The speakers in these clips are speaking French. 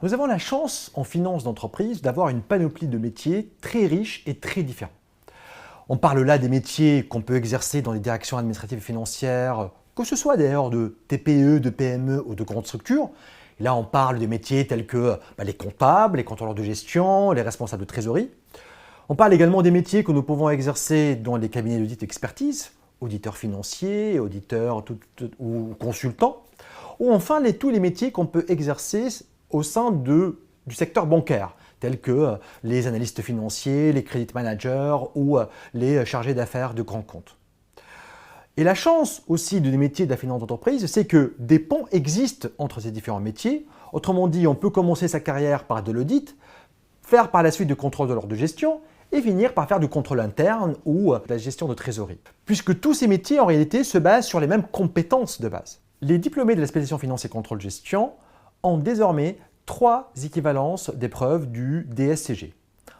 Nous avons la chance en finance d'entreprise d'avoir une panoplie de métiers très riches et très différents. On parle là des métiers qu'on peut exercer dans les directions administratives et financières, que ce soit d'ailleurs de TPE, de PME ou de grandes structures. Et là, on parle des métiers tels que les comptables, les contrôleurs de gestion, les responsables de trésorerie. On parle également des métiers que nous pouvons exercer dans les cabinets d'audit d'expertise, auditeurs financiers, auditeurs ou consultants, ou enfin tous les métiers qu'on peut exercer au sein du secteur bancaire, tels que les analystes financiers, les credit managers ou les chargés d'affaires de grands comptes. Et la chance aussi des métiers de la finance d'entreprise, c'est que des ponts existent entre ces différents métiers. Autrement dit, on peut commencer sa carrière par de l'audit, faire par la suite du contrôle de l'ordre de gestion et finir par faire du contrôle interne ou de la gestion de trésorerie. Puisque tous ces métiers, en réalité, se basent sur les mêmes compétences de base. Les diplômés de la spécialisation finance et contrôle gestion ont désormais 3 équivalences d'épreuves du DSCG.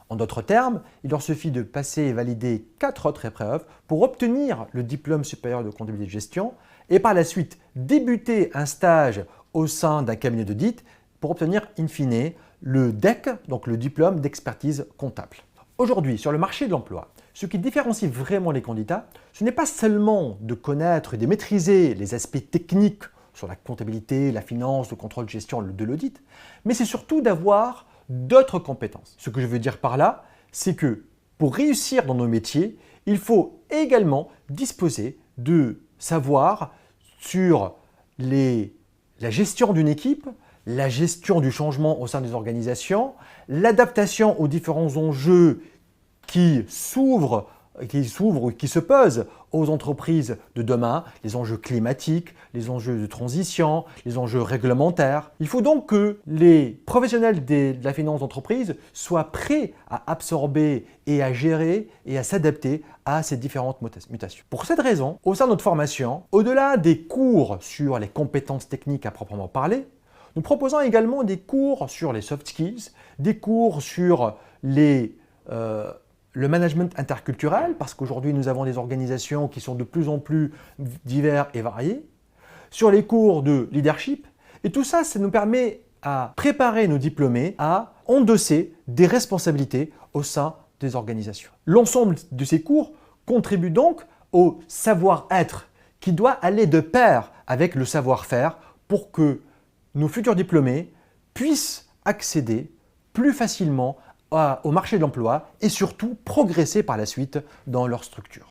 En d'autres termes, il leur suffit de passer et valider 4 autres épreuves pour obtenir le diplôme supérieur de comptabilité de gestion et par la suite débuter un stage au sein d'un cabinet d'audit pour obtenir in fine le DEC, donc le diplôme d'expertise comptable. Aujourd'hui, sur le marché de l'emploi, ce qui différencie vraiment les candidats, ce n'est pas seulement de connaître et de maîtriser les aspects techniques sur la comptabilité, la finance, le contrôle de gestion de l'audit, mais c'est surtout d'avoir d'autres compétences. Ce que je veux dire par là, c'est que pour réussir dans nos métiers, il faut également disposer de savoir sur la gestion d'une équipe, la gestion du changement au sein des organisations, l'adaptation aux différents enjeux qui s'ouvrent ou qui se posent aux entreprises de demain, les enjeux climatiques, les enjeux de transition, les enjeux réglementaires. Il faut donc que les professionnels de la finance d'entreprise soient prêts à absorber et à gérer et à s'adapter à ces différentes mutations. Pour cette raison, au sein de notre formation, au-delà des cours sur les compétences techniques à proprement parler, nous proposons également des cours sur les soft skills, des cours sur le management interculturel, parce qu'aujourd'hui nous avons des organisations qui sont de plus en plus diverses et variées, sur les cours de leadership, et tout ça, ça nous permet à préparer nos diplômés à endosser des responsabilités au sein des organisations. L'ensemble de ces cours contribue donc au savoir-être qui doit aller de pair avec le savoir-faire pour que nos futurs diplômés puissent accéder plus facilement au marché de l'emploi et surtout progresser par la suite dans leur structure.